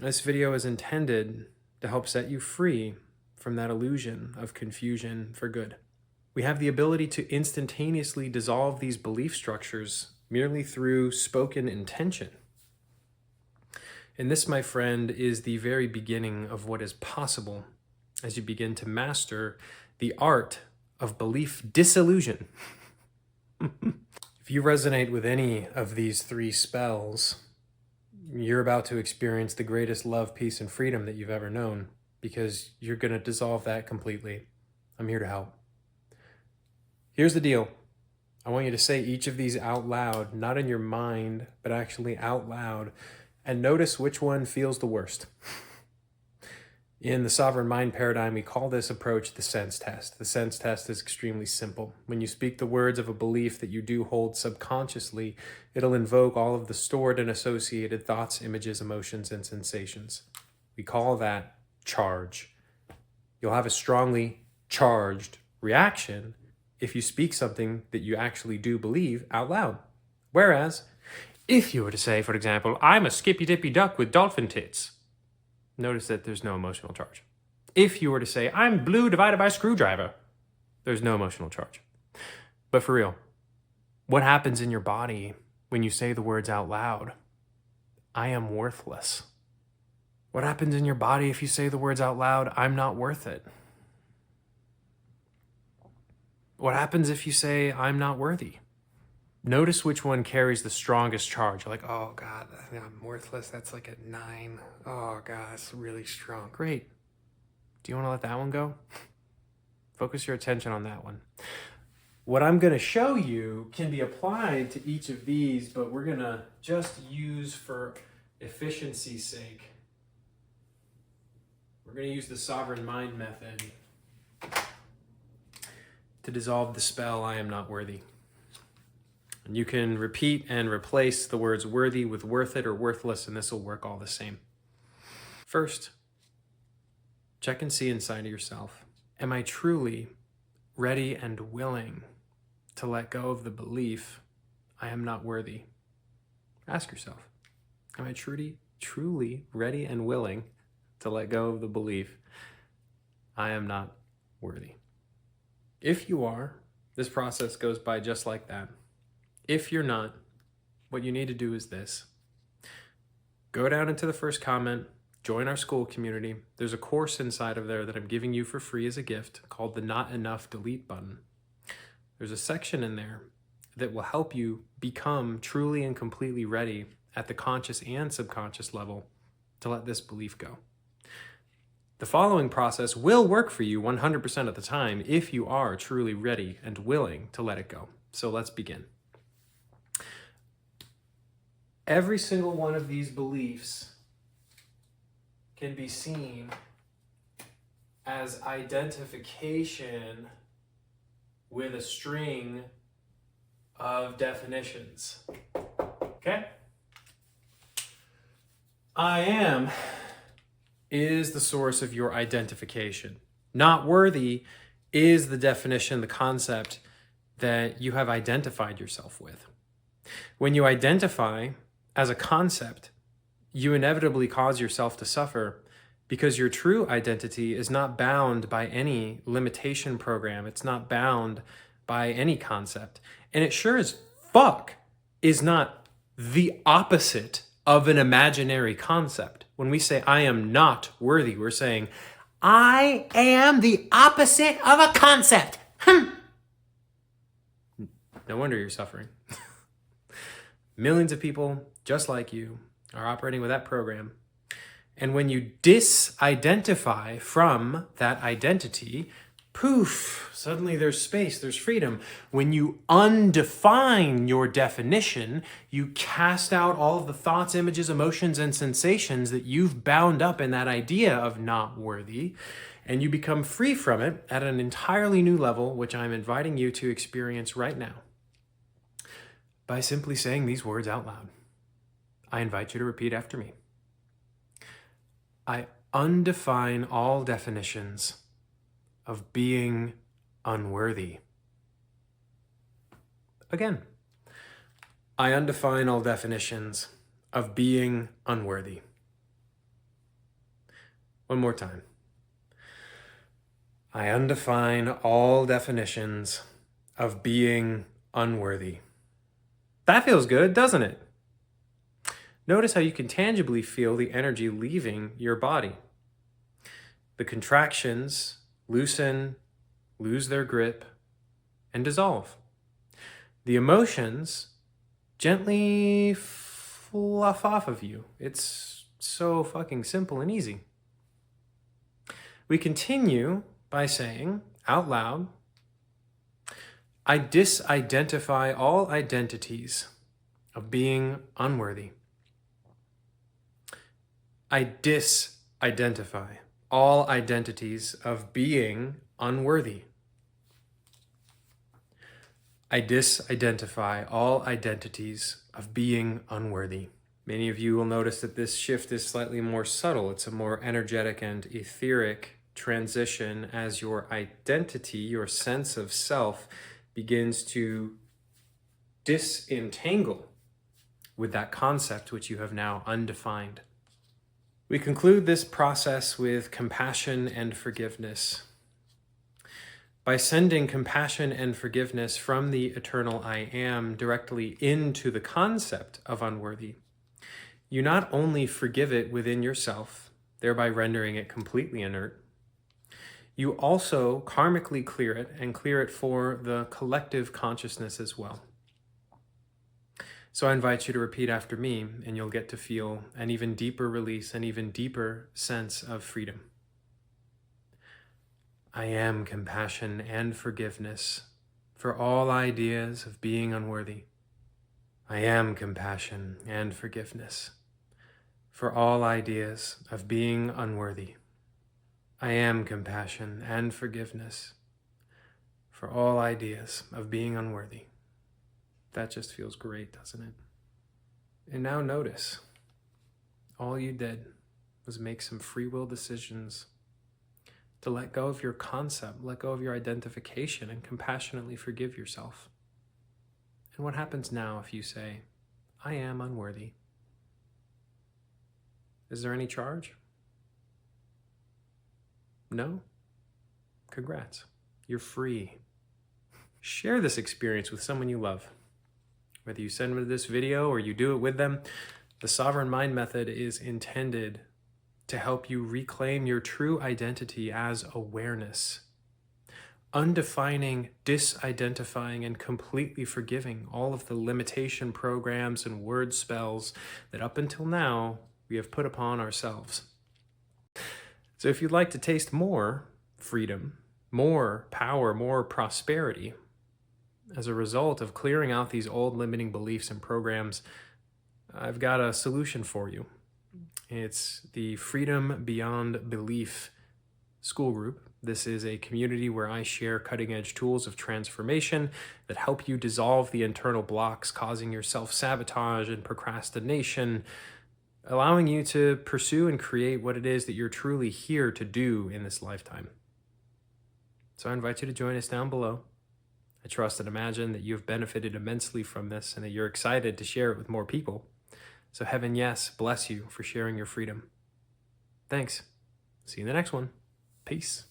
This video is intended to help set you free from that illusion of confusion for good. We have the ability to instantaneously dissolve these belief structures merely through spoken intention. And this, my friend, is the very beginning of what is possible as you begin to master the art of belief disillusion. If you resonate with any of these three spells, you're about to experience the greatest love, peace, and freedom that you've ever known, because you're going to dissolve that completely. I'm here to help. Here's the deal. I want you to say each of these out loud, not in your mind, but actually out loud, and notice which one feels the worst. In the sovereign mind paradigm, we call this approach the sense test. The sense test is extremely simple. When you speak the words of a belief that you do hold subconsciously, it'll invoke all of the stored and associated thoughts, images, emotions, and sensations. We call that charge. You'll have a strongly charged reaction if you speak something that you actually do believe out loud. Whereas, if you were to say, for example, I'm a skippy-dippy duck with dolphin tits, notice that there's no emotional charge. If you were to say, I'm blue divided by screwdriver, there's no emotional charge. But for real, what happens in your body when you say the words out loud? I am worthless. What happens in your body if you say the words out loud? I'm not worth it. What happens if you say, I'm not worthy? Notice which one carries the strongest charge. You're like, oh God, I'm worthless. That's like a 9. Oh God, it's really strong. Great. Do you want to let that one go? Focus your attention on that one. What I'm going to show you can be applied to each of these, but we're going to just use for efficiency's sake. We're going to use the sovereign mind method to dissolve the spell, I am not worthy. And you can repeat and replace the words worthy with worth it or worthless, and this will work all the same. First, check and see inside of yourself. Am I truly ready and willing to let go of the belief, I am not worthy? Ask yourself, am I truly ready and willing to let go of the belief, I am not worthy? If you are, this process goes by just like that. If you're not, what you need to do is this. Go down into the first comment, join our school community. There's a course inside of there that I'm giving you for free as a gift called the Not Enough Delete button. There's a section in there that will help you become truly and completely ready at the conscious and subconscious level to let this belief go. The following process will work for you 100% of the time if you are truly ready and willing to let it go. So let's begin. Every single one of these beliefs can be seen as identification with a string of definitions. Okay? I am is the source of your identification. Not worthy is the definition, the concept that you have identified yourself with. When you identify as a concept, you inevitably cause yourself to suffer because your true identity is not bound by any limitation program. It's not bound by any concept. And it sure as fuck is not the opposite of an imaginary concept. When we say, I am not worthy, we're saying, I am the opposite of a concept. No wonder you're suffering. Millions of people just like you are operating with that program. And when you disidentify from that identity, poof, suddenly there's space, there's freedom. When you undefine your definition, you cast out all of the thoughts, images, emotions, and sensations that you've bound up in that idea of not worthy, and you become free from it at an entirely new level, which I'm inviting you to experience right now by simply saying these words out loud. I invite you to repeat after me. I undefine all definitions of being unworthy. Again, I undefine all definitions of being unworthy. One more time. I undefine all definitions of being unworthy. That feels good, doesn't it? Notice how you can tangibly feel the energy leaving your body. The contractions loosen, lose their grip, and dissolve. The emotions gently fluff off of you. It's so fucking simple and easy. We continue by saying out loud, I disidentify all identities of being unworthy. I disidentify all identities of being unworthy. I disidentify all identities of being unworthy. Many of you will notice that this shift is slightly more subtle. It's a more energetic and etheric transition as your identity, your sense of self, begins to disentangle with that concept which you have now undefined. We conclude this process with compassion and forgiveness. By sending compassion and forgiveness from the eternal I am directly into the concept of unworthy, you not only forgive it within yourself, thereby rendering it completely inert, you also karmically clear it and clear it for the collective consciousness as well. So I invite you to repeat after me, and you'll get to feel an even deeper release, an even deeper sense of freedom. I am compassion and forgiveness for all ideas of being unworthy. I am compassion and forgiveness for all ideas of being unworthy. I am compassion and forgiveness for all ideas of being unworthy. That just feels great, doesn't it? And now notice, all you did was make some free will decisions to let go of your concept, let go of your identification, and compassionately forgive yourself. And what happens now if you say, I am unworthy? Is there any charge? No? Congrats. You're free. Share this experience with someone you love. Whether you send them this video or you do it with them, the Sovereign Mind Method is intended to help you reclaim your true identity as awareness, undefining, disidentifying, and completely forgiving all of the limitation programs and word spells that up until now we have put upon ourselves. So if you'd like to taste more freedom, more power, more prosperity, as a result of clearing out these old limiting beliefs and programs, I've got a solution for you. It's the Freedom Beyond Belief school group. This is a community where I share cutting-edge tools of transformation that help you dissolve the internal blocks causing your self-sabotage and procrastination, allowing you to pursue and create what it is that you're truly here to do in this lifetime. So I invite you to join us down below. I trust and imagine that you've benefited immensely from this and that you're excited to share it with more people. So heaven, yes, bless you for sharing your freedom. Thanks. See you in the next one. Peace.